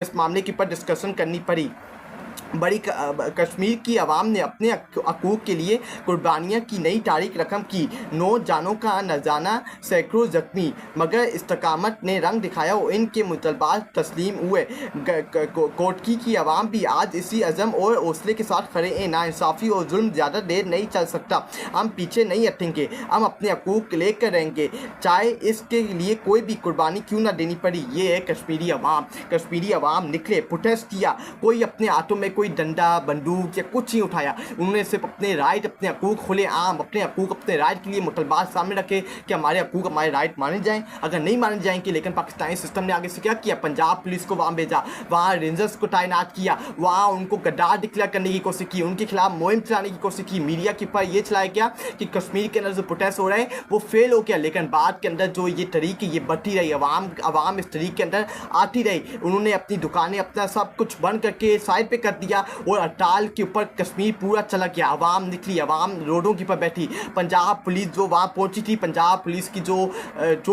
इस मामले के ऊपर डिस्कशन करनी पड़ी। कश्मीर की आवाम ने अपने हकूक़ के लिए कुर्बानियाँ की, नई तारीख रकम की, 9 जानों का न जाना, सैकड़ों जख्मी, मगर इस्तकामत ने रंग दिखाया और इनके मुतलबात तस्लीम हुए। कोटकी की आवाम भी आज इसी अज़म और हौसले के साथ खड़े हैं। नाइंसाफ़ी और जुल्म ज़्यादा देर नहीं चल सकता, हम पीछे नहीं हटेंगे, हम अपने हकूक़ लेकर रहेंगे, चाहे इसके लिए कोई भी कुर्बानी क्यों ना देनी पड़ी। ये है कश्मीरी आवाम। कश्मीरी आवाम निकले, प्रोटेस्ट किया, कोई अपने हाथों में कोई डंडा बंदूक या कुछ नहीं उठाया। उन्होंने सिर्फ अपने राइट, अपने हकूक़ खुले आम, अपने हकूक़, अपने राइट के लिए मुतलबात सामने रखे कि हमारे हकूक़, हमारे राइट माने जाएँ। अगर नहीं माने जाएंगे, लेकिन पाकिस्तानी सिस्टम ने आगे से क्या किया, पंजाब पुलिस को वहाँ भेजा, वहाँ रेंजर्स को तैनात किया, वहाँ उनको गद्दार डिक्लेयर करने की कोशिश की, उनके खिलाफ मुहिम चलाने की कोशिश की। मीडिया के ऊपर ये चलाया गया कि कश्मीर के अंदर जो प्रोटेस्ट हो रहे हैं वो फेल हो गया, लेकिन बाद के अंदर जो ये तरीके ये बढ़ती रही, अवाम इस तरीके के अंदर आती रही। उन्होंने अपनी दुकानें, अपना सब कुछ बंद करके साइड पे कर दिया और हड़ताल के ऊपर कश्मीर पूरा चला गया। अवाम निकली, अवाम रोडों के ऊपर बैठी। पंजाब पुलिस जो वहाँ पहुंची थी, पंजाब पुलिस की जो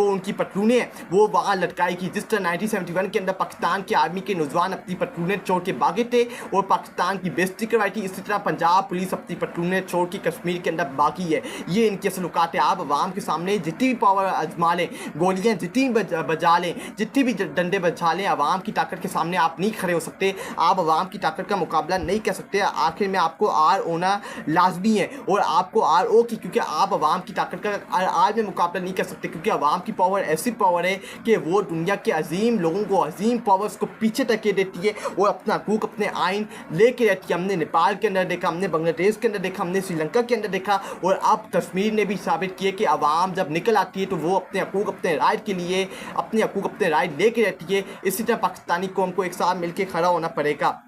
उनकी पटलूनें हैं वो वहाँ लटकाई की। जिस तरह 1971 के अंदर पाकिस्तान की आर्मी के नौजवान अपनी पटलूनें छोड़ के भागे थे और पाकिस्तान की बेइज्जती करवाई थी, इसी तरह पंजाब पुलिस अपनी पटलूनें छोड़ के कश्मीर के अंदर बाकी है। ये इनके सलूकात है। आप अवाम के सामने जितनी भी पावर आजमा लें, गोलियाँ जितनी बजा लें, जितनी भी डंडे बजा लें, अवाम की ताकत के सामने आप नहीं खड़े हो सकते। आप अवाम की ताकत का मुकाबला नहीं कर सकते। आखिर में आपको आर होना लाजमी है और आपको आर ओ की, क्योंकि आप अवाम की ताकत का आर में मुकाबला नहीं कर सकते, क्योंकि अवाम की पावर ऐसी पावर है कि वो दुनिया के अजीम लोगों को, अजीम पावर्स को पीछे धकेल देती है और अपना हकूक़, अपने आइन लेके रहती है। हमने नेपाल के अंदर देखा, हमने बांग्लादेश के अंदर देखा, हमने श्रीलंका के अंदर देखा और अब कश्मीर ने भी साबित किया कि अवाम जब निकल आती है तो वो अपने हकूक़, अपने राइट के लिए, अपने हकूक़, अपने राइट लेके रहती है। इसी तरह पाकिस्तानी कौम को एक साथ मिलकर खड़ा होना पड़ेगा।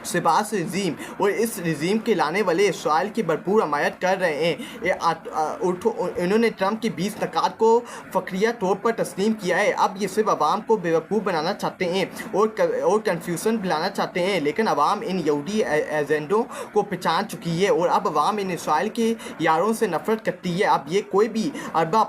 सिबास रिजीम और इस रिजीम के लाने वाले इसराइल की भरपूर हमायत कर रहे हैं। इन्होंने ट्रंप के 20 नकात को फ़क्रिया तौर पर तस्लीम किया है। अब ये सिर्फ आवाम को बेवकूफ़ बनाना चाहते हैं और कन्फ्यूज़न फैलाना चाहते हैं, लेकिन आवाम इन यहूदी एजेंडों को पहचान चुकी है और अब आवाम इन इसराइल के यारों से नफरत करती है। अब ये कोई भी अरबा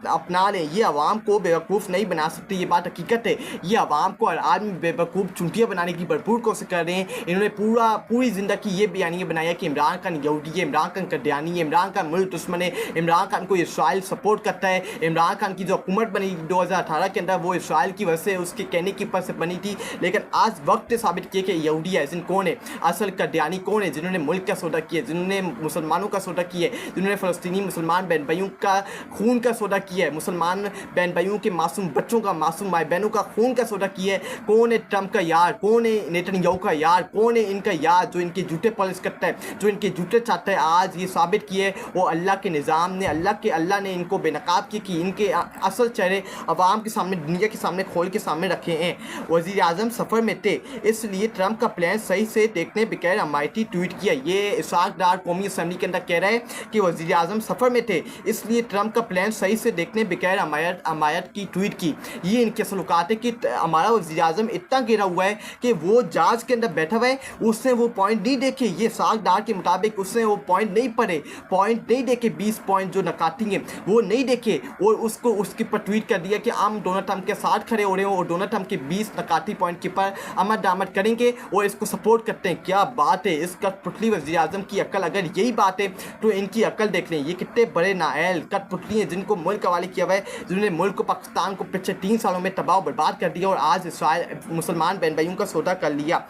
अपना लें, ये आवाम को बेवकूफ़ नहीं बना सकते। ये बात हकीकत है। ये आवाम को हर में बेवकूफ़ चुनटियाँ बनाने की भरपूर कोशिश कर रहे हैं। इन्होंने पूरी ज़िंदगी ये बयानिया बनाया कि इमरान खान यहूदी है, इमरान खान कद्यानी है, इमरान खान मुल्क दुश्मन है, इमरान खान को इसराइल सपोर्ट करता है। इमरान खान की जो हुकूमत बनी 2018 के अंदर वो इसराइल की वजह से, उसके कहने की ऊपर से बनी थी, लेकिन आज वक्त साबित किया कि यहूदी है कौन है, असल कद्यानी कौन है, जिन्होंने मुल्क का सौदा किया, जिन्होंने मुसलमानों का सौदा किया है, जिन्होंने फ़लस्तीनी मुसलमान बहन भाइयों का खून का सौदा किया है, मुसलमान बहन भाइयों के मासूम बच्चों का, मासूम माई बहनों का खून का सौदा किया है। कौन है ट्रंप का यार, कौन है नेतन्याहू का यार, कौन है इनका यार जो इनके जूते पॉलिश करता है, जो इनके जूते चाहता है। आज ये साबित किए वो अल्लाह के निज़ाम ने, अल्लाह ने इनको बेनकाब किया कि इनके असल चेहरे अवाम के सामने, दुनिया के सामने खोल के सामने रखे हैं। वज़ीर आज़म सफ़र में थे, इसलिए ट्रंप का प्लान सही से देखने बगैर हमायती ट्वीट किया। ये इसाक डार कौमी असम्बली के अंदर कह रहे हैं कि वज़ीर आज़म सफ़र में थे, इसलिए ट्रंप का प्लान सही से देखने बगैर हमायत की ट्वीट की। ये इनके सलूकात है कि हमारा वज़ीर आज़म इतना गिरा हुआ है कि वो जहाज़ के अंदर बैठा हुआ है, उसने वो पॉइंट नहीं देखे। ये साग डार के मुताबिक उसने वो पॉइंट नहीं पढ़े, पॉइंट नहीं देखे, 20 पॉइंट जो नकाती हैं वो नहीं देखे और उसको उसके पर ट्वीट कर दिया कि हम डोनाल्ड ट्रंप के साथ खड़े हो रहे हो और डोनाल्ड ट्रंप के 20 नकाती पॉइंट के पर आमद दामद करेंगे और इसको सपोर्ट करते हैं। क्या बात है, इस कठपुतली वज़ीर आज़म की अकल, अगर यही बात है तो इनकी अकल देख लें। ये कितने बड़े नाअहल कठपुतली हैं जिनको मुल्क हवाले किया हुआ है, जिन्होंने मुल्क को, पाकिस्तान को पिछले 3 सालों में तबाह बर्बाद कर दिया और आज इसराइल मुसलमान बहन भाइयों का सौदा कर लिया।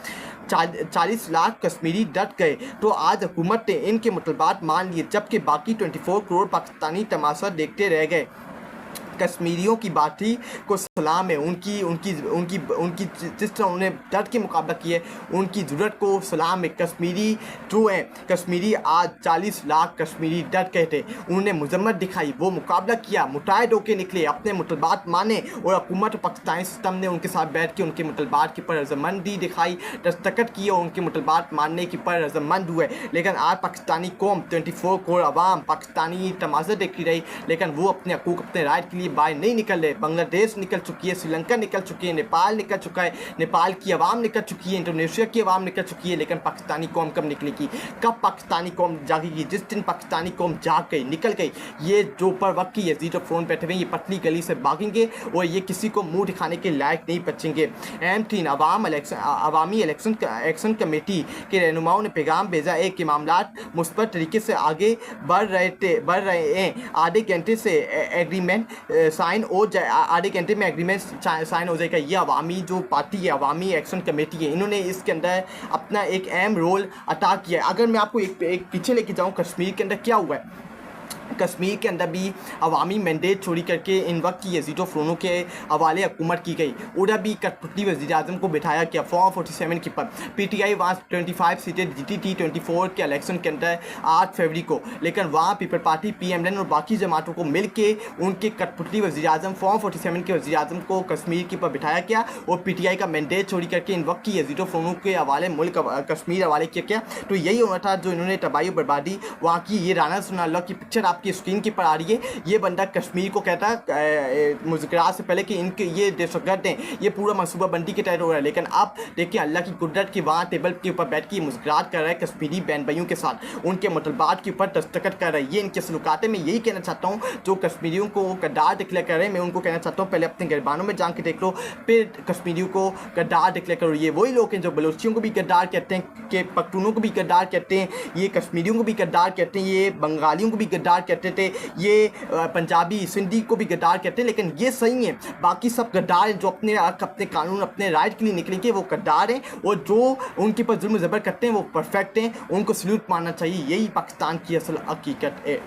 40 लाख कश्मीरी डट गए तो आज हुकूमत ने इनके मुतलबात मान लिए, जबकि बाकी 24 करोड़ पाकिस्तानी तमाशा देखते रह गए। कश्मीरियों की बाती को सलाम है, उनकी जिस तरह उन्होंने डट के मुकाबला किया उनकी ज़रूरत को सलाम है। कश्मीरी ट्रू हैं, कश्मीरी आज 40 लाख कश्मीरी डट गए थे, उन्होंने मुजम्मत दिखाई, वो मुकाबला किया, मुताहिद होकर निकले, अपने मुतलबात माने और हुकूमत और पाकिस्तानी सिस्टम ने उनके साथ बैठ के उनके मुतलबात के पर रजामंदी दिखाई, दस्तखत किए और उनके मुतलबात मानने के पर रजामंद हुए। लेकिन आज पाकिस्तानी कौम 24 करोड़ अवाम पाकिस्तानी तमाशा देखती रही, लेकिन वो अपने हकूक़, अपने राइट के लिए ये बाहर नहीं निकल रहे। बांग्लादेश निकल चुकी है, श्रीलंका निकल चुकी है, नेपाल निकल चुका है, नेपाल की आवाम निकल चुकी है, इंडोनेशिया की आवाम निकल चुकी है, लेकिन पाकिस्तानी कौम कब निकलेगी? कब पाकिस्तानी कौम जागेगी? जिस दिन पाकिस्तानी कौम जाग गई, निकल गई, ये जो पर वक्त की यजीद और फ़ोन बैठे हुए ये पतली गली से भागेंगे और ये किसी को मुंह दिखाने के लायक नहीं बचेंगे। अहम 3 अवामी एक्शन कमेटी के रहनुमाओं ने पैगाम भेजा है कि मामला मुस्बत तरीके से आगे बढ़ रहे हैं। आधे घंटे से एग्रीमेंट साइन हो जाए, आधे घंटे में एग्रीमेंट साइन हो जाएगा। ये अवामी जो पार्टी है, अवामी एक्शन कमेटी है, इन्होंने इसके अंदर अपना एक अहम रोल अदा किया है। अगर मैं आपको एक पीछे लेके जाऊँ, कश्मीर के अंदर क्या हुआ है? कश्मीर के अंदर भी अवामी मैंडेट चोरी करके इन वक्त की यजीदो फ़्रोनों के हवाले हुकूमत की गई। उधर भी कठपुतली वज़ीर आज़म को बिठाया गया फॉर्म 47 के पर। PTI वहाँ 25 सीटें जीती थी 24 के इलेक्शन के अंदर 8 फरवरी को, लेकिन वहाँ पीपल पार्टी, PMLN और बाकी जमातों को मिल के उनके कठपुतली वज़ीर आज़म फॉर्म 47 के वज़ीर आज़म को कश्मीर के पर बिठाया गया और PTI का मैंडेट चोरी करके इन वक्त की यजीदो फ़्रोनों के हवाले मुल्क कश्मीर हवाले किया गया। तो यही होना था जो इन्होंने तबाही बर्बादी वहाँ की। ये राना सनाउल्लाह की पिक्चर आपकी स्क्रीन के पर आ रही है। ये बंदा कश्मीर को कहता है मुज़ाकरात से पहले कि इनके ये दहशतगर्द हैं, ये पूरा मनसूबा बंदी के तहत हो रहा है, लेकिन अब देखिए अल्लाह की कुदरत की वहाँ टेबल के ऊपर बैठ के मुज़ाकरात कर रहा है कश्मीरी बहन भाइयों के साथ, उनके मुतलबात के ऊपर दस्तखत कर रहा है। ये इनके सलूकात है। मैं यही कहना चाहता हूँ जो कश्मीरियों को गद्दार डिक्लेयर कर रहे हैं, मैं उनको कहना चाहता हूँ पहले अपने गिरबानों में जान के देख लो, फिर कश्मीरियों को गद्दार डिक्लेयर करो। ये वही लोग हैं जो बलोचियों को भी गद्दार कहते हैं, कि पख्तूनों को भी गद्दार कहते हैं, ये कश्मीरियों को भी गद्दार कहते हैं, ये बंगालियों को भी गद्दार कहते थे, ये पंजाबी सिंधी को भी गद्दार कहते हैं। लेकिन ये सही है, बाकी सब गद्दार हैं जो अपने कानून, अपने राइट के लिए निकलेंगे, वो गद्दार हैं। और जो उनके पर जुल्म ज़बर करते हैं वो परफेक्ट हैं, उनको सल्यूट मारना चाहिए। यही पाकिस्तान की असल हकीकत है।